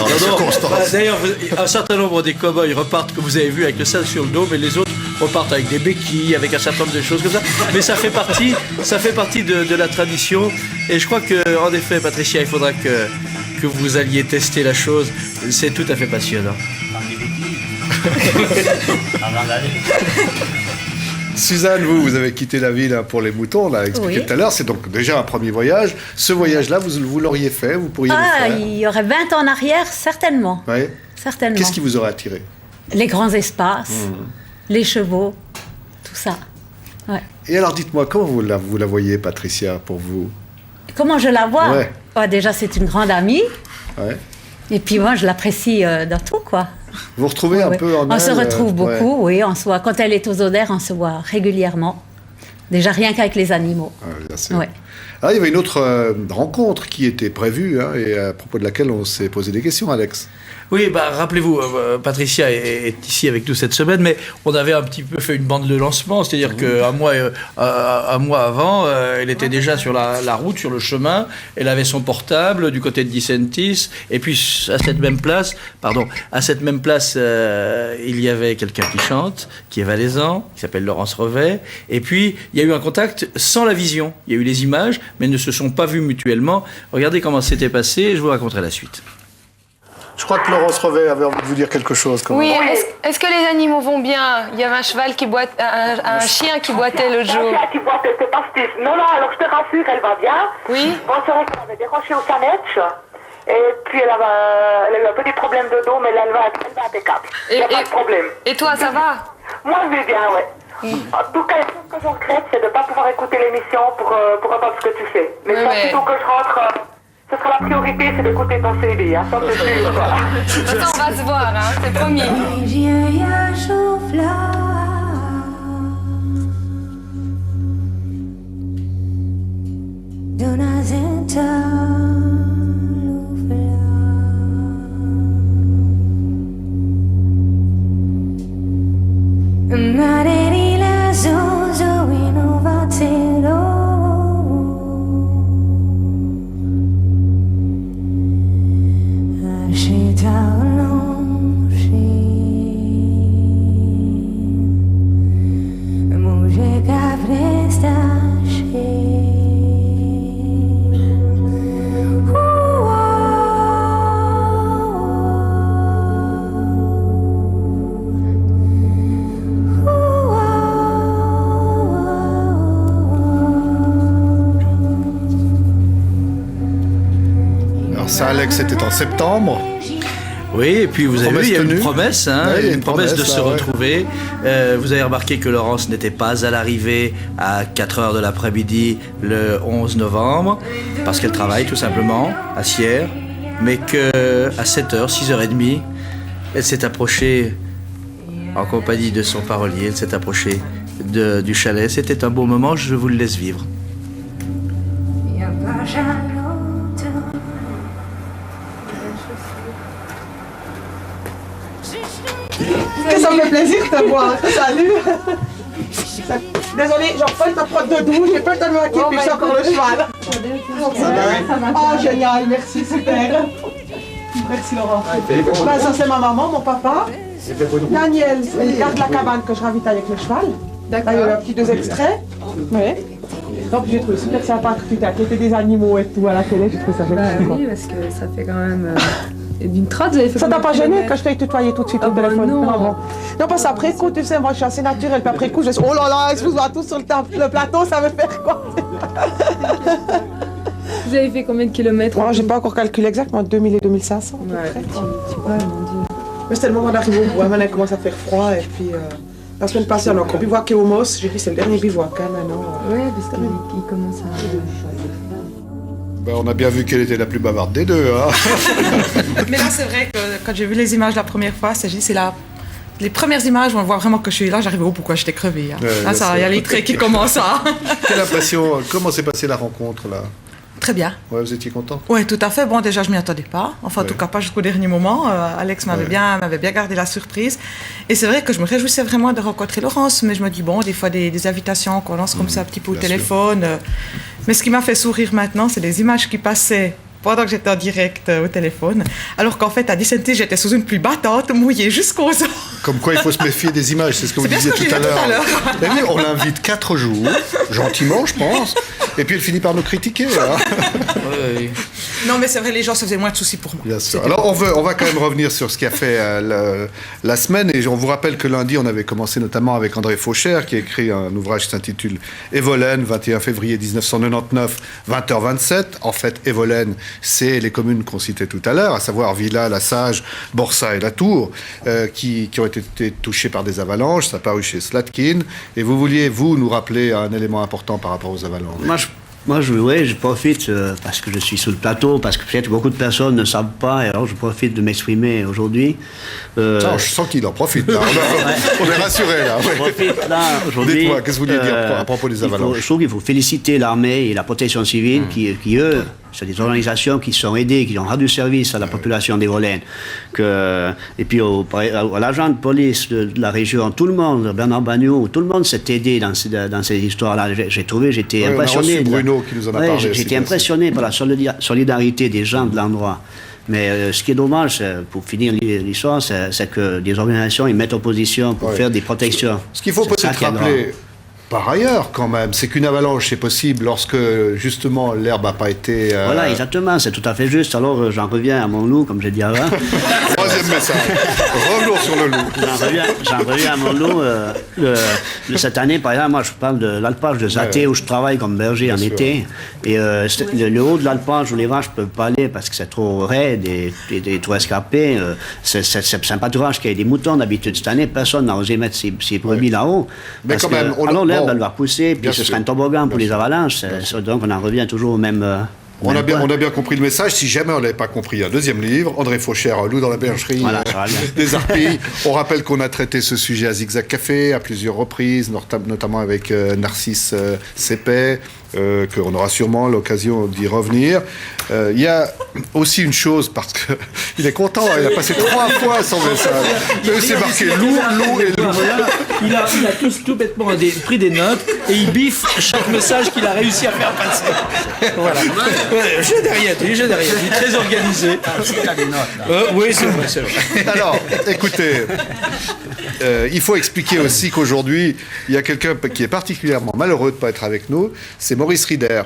D'ailleurs, un certain nombre des cow-boys repartent, que vous avez vu, avec le sac sur le dos, mais les autres repartent avec des béquilles, avec un certain nombre de choses comme ça. Mais ça fait partie de la tradition. Et je crois que, en effet, Patricia, il faudra que vous alliez tester la chose. C'est tout à fait passionnant. Suzanne, vous avez quitté la ville pour les moutons, on l'a expliqué tout à l'heure. C'est donc déjà un premier voyage. Ce voyage-là, vous l'auriez fait, vous pourriez le faire? Il y aurait 20 ans en arrière, certainement. Oui. Certainement. Qu'est-ce qui vous aurait attiré? Les grands espaces, les chevaux, tout ça. Ouais. Et alors, dites-moi, comment vous la voyez, Patricia, pour vous? Comment je la vois? Déjà, c'est une grande amie. Ouais. Et puis moi, je l'apprécie dans tout, quoi. Vous retrouvez un peu en elle? On se retrouve beaucoup, oui. Quand elle est aux odeurs, on se voit régulièrement. Déjà, rien qu'avec les animaux. Ouais. Alors, il y avait une autre rencontre qui était prévue, hein, et à propos de laquelle on s'est posé des questions, Alex. Oui, rappelez-vous, Patricia est ici avec nous cette semaine, mais on avait un petit peu fait une bande de lancement, c'est-à-dire qu'un mois avant, elle était déjà sur la route, sur le chemin, elle avait son portable du côté de Dicentis, et puis à cette même place, il y avait quelqu'un qui chante, qui est valaisan, qui s'appelle Laurence Revet, et puis il y a eu un contact sans la vision. Il y a eu les images, mais ne se sont pas vus mutuellement. Regardez comment c'était passé, je vous raconterai la suite. Je crois que Laurence Revet avait envie de vous dire quelque chose. Oui, est-ce que les animaux vont bien? Il y avait un cheval qui boite, un chien qui boitait l'autre jour. Un chien qui boitait, c'est pas Steve. Non, alors je te rassure, elle va bien. Oui. Bon, c'est vrai qu'elle avait décroché au canetch. Et puis elle a eu un petit problème de dos, mais là, elle va impeccable. Il n'y a pas de problème. Et toi, ça va? Moi, je vais bien, ouais. En tout cas, ce que je regrette, c'est de ne pas pouvoir écouter l'émission pour entendre ce que tu fais. Mais plutôt que je rentre... Ce sera la priorité, c'est d'écouter ton CD, hein, ça c'est sûr. Ça, on va se voir, hein, c'est promis. Ça, Alex, c'était en septembre. Oui, et puis vous avez vu, il y a une promesse, hein, ouais, une promesse de se retrouver. Vous avez remarqué que Laurence n'était pas à l'arrivée à 4h de l'après-midi le 11 novembre, parce qu'elle travaille tout simplement à Sierre, mais qu'à 7h, 6h30, elle s'est approchée en compagnie de son parolier. Elle s'est approchée du chalet. C'était un beau moment, je vous le laisse vivre. Ça me fait plaisir de te voir. Salut. Désolée, j'ai pas le temps de prendre de douche, j'ai pas le temps de me maquiller, puis j'ai encore le cheval. Oh, génial, merci, super. Merci Laurent. Ben, ça c'est ma maman, mon papa. Daniel, il garde la cabane que je ravitaille avec le cheval. D'accord. Il y a eu un petit 2 extraits. Oui. Donc j'ai trouvé super sympa que tu t'as inquiété des animaux et tout à la télé, j'ai trouvé ça génial. Oui, parce que ça fait quand même d'une trotte, vous avez fait. Ça t'a pas gêné que je t'aie tutoyé tout de suite au téléphone? Non. Non, parce qu'après coup, tu sais, moi je suis assez naturelle, puis après coup, je dis oh là là, excuse-moi, tous sur le plateau, ça veut faire quoi? Vous avez fait combien de kilomètres? J'ai pas encore calculé exactement, 2000 et 2500. Ouais, tu vois, mon Dieu. Mais c'était le moment d'arriver au bois, maintenant il commence à faire froid, et puis la semaine passée, on a encore bivouaqué au Moss, j'ai dit c'est le dernier bivouac, hein, maintenant. Ouais, parce qu'il commence à... Ben, on a bien vu qu'elle était la plus bavarde des deux. Hein. Mais là, c'est vrai que quand j'ai vu les images la première fois, c'est les premières images où on voit vraiment que je suis là, j'arrive pourquoi j'étais crevée. Hein. Là, il y a les traits qui commencent à... Quelle impression, comment s'est passée la rencontre là? Très bien. Ouais, vous étiez content? Oui, tout à fait. Bon, déjà, je m'y attendais pas. Enfin, en tout cas, pas jusqu'au dernier moment. Alex m'avait bien gardé la surprise. Et c'est vrai que je me réjouissais vraiment de rencontrer Laurence. Mais je me dis, bon, des fois, des invitations qu'on lance comme ça un petit peu au téléphone. Mais ce qui m'a fait sourire maintenant, c'est les images qui passaient pendant que j'étais en direct au téléphone. Alors qu'en fait, à Dissentis, j'étais sous une pluie battante, mouillée jusqu'aux os. Comme quoi, il faut se méfier des images. C'est ce que vous disiez tout à l'heure. Oui, on l'invite 4 jours, gentiment, je pense. Et puis, elle finit par nous critiquer. Hein. Oui. Non, mais c'est vrai, les gens se faisaient moins de soucis pour moi. Bien sûr. Alors, on va quand même revenir sur ce qui a fait la semaine. Et on vous rappelle que lundi, on avait commencé notamment avec André Fauchère, qui a écrit un ouvrage qui s'intitule Evolène, 21 février 1999, 20h27. En fait, Evolène, c'est les communes qu'on citait tout à l'heure, à savoir Villa, La Sage, Borsa et La Tour, qui ont été touchées par des avalanches. Ça a paru chez Slatkin. Et vous vouliez, nous rappeler un élément important par rapport aux avalanches? Moi, je profite parce que je suis sur le plateau, parce que peut-être beaucoup de personnes ne savent pas, et alors je profite de m'exprimer aujourd'hui. Je sens qu'il en profite, là. On est rassurés, là. Je profite, là, aujourd'hui. Dites-moi, qu'est-ce que vous voulez dire à propos des avalanches? Je trouve qu'il faut féliciter l'armée et la protection civile qui eux, c'est des organisations qui sont aidées, qui ont rendu service à la population d'Evolène. Et puis à l'agent de police de la région, tout le monde, Bernard Bagnou, tout le monde s'est aidé dans ces histoires-là. J'étais impressionné. Bruno qui nous en a parlé. J'étais impressionné par la solidarité des gens de l'endroit. Mais ce qui est dommage, pour finir l'histoire, c'est que des organisations ils mettent en position pour faire des protections. Ce qu'il faut peut-être rappeler, par ailleurs, quand même, c'est qu'une avalanche est possible lorsque, justement, l'herbe n'a pas été... Voilà, exactement, c'est tout à fait juste. Alors, j'en reviens à mon loup, comme j'ai dit avant. Troisième message. Revenons sur le loup. J'en reviens à mon loup. Cette année, par exemple, moi, je parle de l'alpage de Zaté, où je travaille comme berger en été. Et le haut de l'alpage où les vaches ne peuvent pas aller parce que c'est trop raide et trop escarpé. C'est un pâturage qui a des moutons d'habitude. Cette année, personne n'a osé mettre ses brebis là-haut. Mais quand même, l'herbe, elle va pousser, puis ce sera un toboggan pour les avalanches. Donc on en revient toujours au même... On a bien compris le message. Si jamais on n'avait pas compris, un deuxième livre, André Fauchère, Loup dans la bergerie, des harpies. On rappelle qu'on a traité ce sujet à Zigzag Café à plusieurs reprises, notamment avec Narcisse Sépet, qu'on aura sûrement l'occasion d'y revenir. Il y a aussi une chose, parce qu'il est content, il a passé 3 fois son message. C'est marqué loup et loup. Il a tout bêtement pris des notes et il biffe chaque message qu'il a réussi à faire passer. Voilà. J'ai derrière, il est très organisé. Oui, c'est vrai. Alors, écoutez, il faut expliquer aussi qu'aujourd'hui, il y a quelqu'un qui est particulièrement malheureux de ne pas être avec nous, c'est Maurice Rider.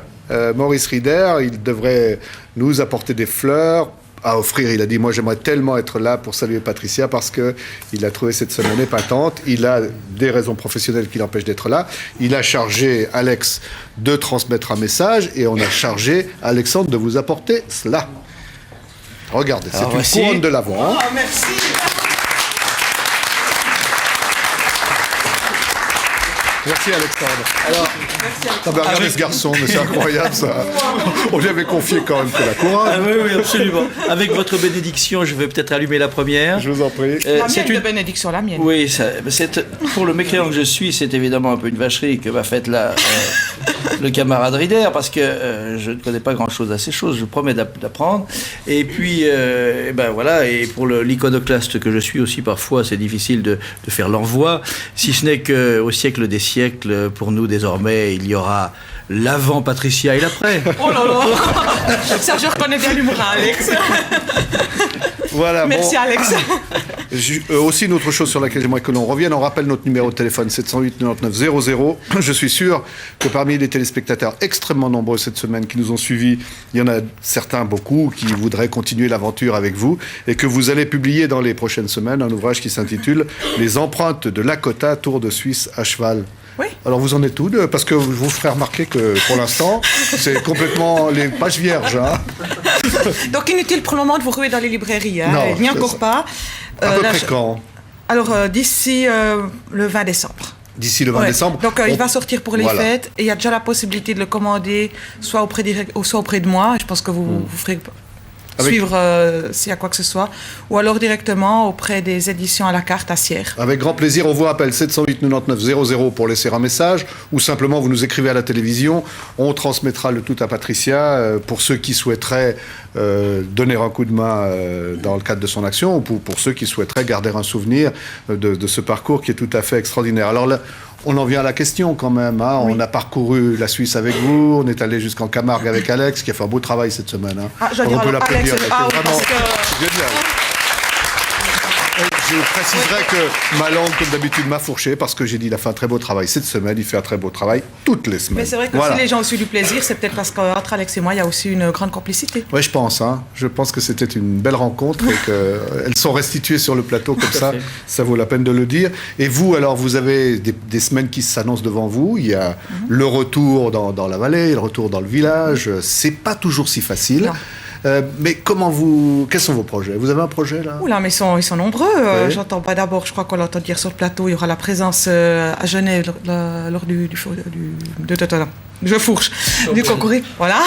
Maurice Rider, il devrait nous apporter des fleurs à offrir. Il a dit, moi j'aimerais tellement être là pour saluer Patricia parce qu'il a trouvé cette semaine épatante. Il a des raisons professionnelles qui l'empêchent d'être là. Il a chargé Alex de transmettre un message et on a chargé Alexandre de vous apporter cela. Regardez, c'est une couronne de l'Avent. Oh, merci. Merci Alexandre. Alors, regardez ce garçon, mais c'est incroyable ça. On lui avait confié quand même que la couronne. Ah oui, absolument. Avec votre bénédiction, je vais peut-être allumer la première. Je vous en prie. La mienne de bénédiction, la mienne. Oui, pour le mécréant que je suis, c'est évidemment un peu une vacherie que m'a faite là le camarade Rider, parce que je ne connais pas grand-chose à ces choses, je promets d'apprendre. Et puis, voilà, et pour l'iconoclaste que je suis aussi, parfois, c'est difficile de faire l'envoi, si ce n'est qu'au siècle des siècles, pour nous, désormais, il y aura l'avant Patricia et l'après. Oh là là. Ça, je reconnais bien l'humour, Alex. Voilà, Merci, Alex. Aussi une autre chose sur laquelle j'aimerais que l'on revienne, on rappelle notre numéro de téléphone 708 99 00. Je suis sûr que parmi les téléspectateurs extrêmement nombreux cette semaine qui nous ont suivis, il y en a certains, beaucoup, qui voudraient continuer l'aventure avec vous et que vous allez publier dans les prochaines semaines un ouvrage qui s'intitule « Les empreintes de Lakota, Tour de Suisse à cheval ». Oui. Alors vous en êtes où? Parce que je vous ferai remarquer que pour l'instant, c'est complètement les pages vierges. Hein. Donc inutile pour le moment de vous ruer dans les librairies. Hein. Non, Il n'y a encore pas. À peu près quand? Alors d'ici le 20 décembre. D'ici le 20 décembre. Donc il va sortir pour les fêtes et il y a déjà la possibilité de le commander soit auprès de moi. Je pense que vous ferez suivre s'il y a quoi que ce soit, ou alors directement auprès des éditions à la carte à Sierre. Avec grand plaisir, on vous rappelle 708 99 00 pour laisser un message, ou simplement vous nous écrivez à la télévision, on transmettra le tout à Patricia pour ceux qui souhaiteraient donner un coup de main dans le cadre de son action, ou pour ceux qui souhaiteraient garder un souvenir de ce parcours qui est tout à fait extraordinaire. Alors là, on en vient à la question quand même. Hein. Oui. On a parcouru la Suisse avec vous, on est allé jusqu'en Camargue avec Alex, qui a fait un beau travail cette semaine. Hein. On peut l'applaudir. Vraiment génial. Je préciserai que ma langue, comme d'habitude, m'a fourché parce que j'ai dit qu'il a fait un très beau travail cette semaine. Il fait un très beau travail toutes les semaines. Mais c'est vrai que si les gens ont eu du plaisir, c'est peut-être parce qu'entre Alex et moi, il y a aussi une grande complicité. Oui, je pense. Hein. Je pense que c'était une belle rencontre et qu'elles sont restituées sur le plateau comme ça. Ça vaut la peine de le dire. Et vous, alors, vous avez des semaines qui s'annoncent devant vous. Il y a le retour dans la vallée, le retour dans le village. C'est pas toujours si facile. Non. Mais quels sont vos projets? Vous avez un projet là? Oula, mais ils sont nombreux. Oui. J'entends pas d'abord, je crois qu'on l'entend dire sur le plateau, il y aura la présence à Genève lors je fourche, du concours. Voilà.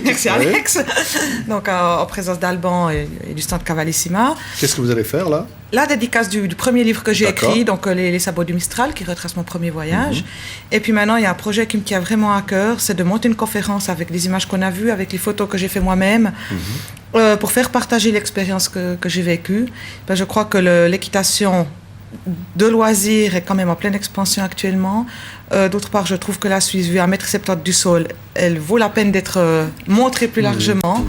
Merci Alex. Donc en présence d'Alban et du stand Cavalissima. Qu'est-ce que vous allez faire là? La dédicace du premier livre que j'ai écrit, donc les sabots du Mistral, qui retrace mon premier voyage. Et puis maintenant, il y a un projet qui me tient vraiment à cœur, c'est de monter une conférence avec les images qu'on a vues, avec les photos que j'ai fait moi-même, pour faire partager l'expérience que j'ai vécue. Je crois que l'équitation de loisirs est quand même en pleine expansion actuellement. D'autre part, je trouve que la Suisse, vue à 1,70 m du sol, elle vaut la peine d'être montrée plus largement.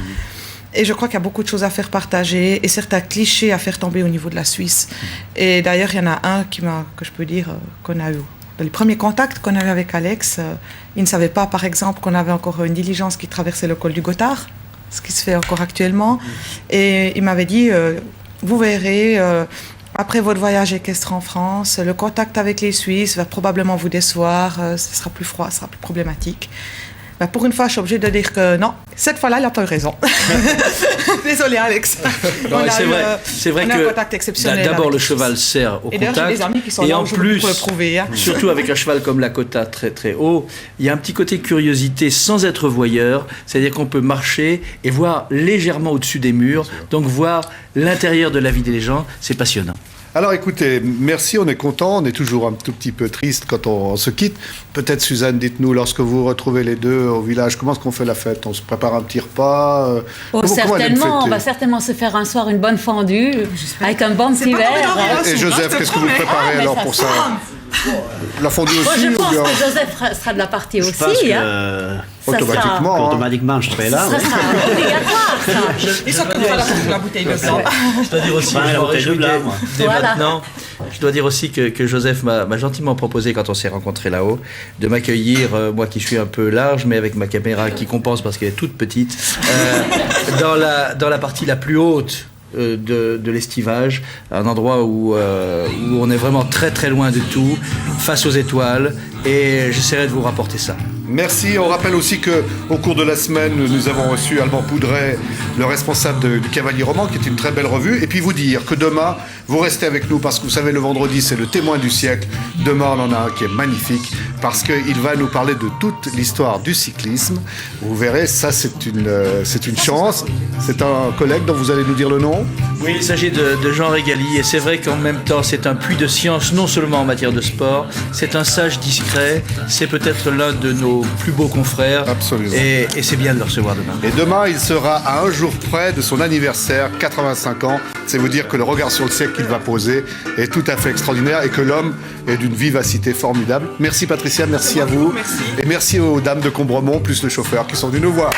Et je crois qu'il y a beaucoup de choses à faire partager et certains clichés à faire tomber au niveau de la Suisse. Et d'ailleurs, il y en a un que je peux dire qu'on a eu. Dans les premiers contacts qu'on a eu avec Alex, il ne savait pas, par exemple, qu'on avait encore une diligence qui traversait le col du Gothard, ce qui se fait encore actuellement. Et il m'avait dit, vous verrez... après votre voyage équestre en France, le contact avec les Suisses va probablement vous décevoir, ce sera plus froid, ce sera plus problématique. Pour une fois, je suis obligée de dire que non, cette fois-là, il n'a pas eu raison. Désolé, Alex. C'est vrai que un contact exceptionnel. D'abord, le cheval sert au contact. J'ai des amis qui sont et là en plus, pour le prouver. Hein. Surtout avec un cheval comme Lakota très très haut, il y a un petit côté curiosité sans être voyeur. C'est-à-dire qu'on peut marcher et voir légèrement au-dessus des murs. Donc voir l'intérieur de la vie des gens, c'est passionnant. Alors écoutez, merci, on est content, on est toujours un tout petit peu triste quand on se quitte. Peut-être Suzanne, dites-nous, lorsque vous retrouvez les deux au village, comment est-ce qu'on fait la fête? On se prépare un petit repas certainement, on va certainement se faire un soir une bonne fondue, avec un bon petit verre. Et Joseph, qu'est-ce que vous préparez alors pour ça? La fondue aussi? Je pense que Joseph sera de la partie aussi. Automatiquement, je serai là. Ça sera obligatoire, ça. Et ça coûtera la bouteille de blanc. Je dois dire aussi, maintenant, je dois dire aussi que Joseph m'a gentiment proposé, quand on s'est rencontrés là-haut, de m'accueillir, moi qui suis un peu large, mais avec ma caméra qui compense parce qu'elle est toute petite, dans la partie la plus haute de l'estivage, un endroit où on est vraiment très très loin de tout, face aux étoiles, et j'essaierai de vous rapporter ça. Merci. On rappelle aussi qu'au cours de la semaine, nous avons reçu Alban Poudret, le responsable du Cavalier Roman, qui est une très belle revue. Et puis vous dire que demain, vous restez avec nous parce que vous savez, le vendredi, c'est le témoin du siècle. Demain, on en a un qui est magnifique parce qu'il va nous parler de toute l'histoire du cyclisme. Vous verrez, ça, c'est une chance. C'est un collègue dont vous allez nous dire le nom. Oui, il s'agit de Jean Régali. Et c'est vrai qu'en même temps, c'est un puits de science, non seulement en matière de sport. C'est un sage discret. C'est peut-être l'un de nos plus beaux confrères. Absolument. Et c'est bien de le recevoir demain. Et demain, il sera à un jour près de son anniversaire, 85 ans. C'est vous dire que le regard sur le siècle qu'il va poser est tout à fait extraordinaire et que l'homme est d'une vivacité formidable. Merci Patricia, merci à vous. Merci. Et merci aux dames de Combremont, plus le chauffeur qui sont venus nous voir.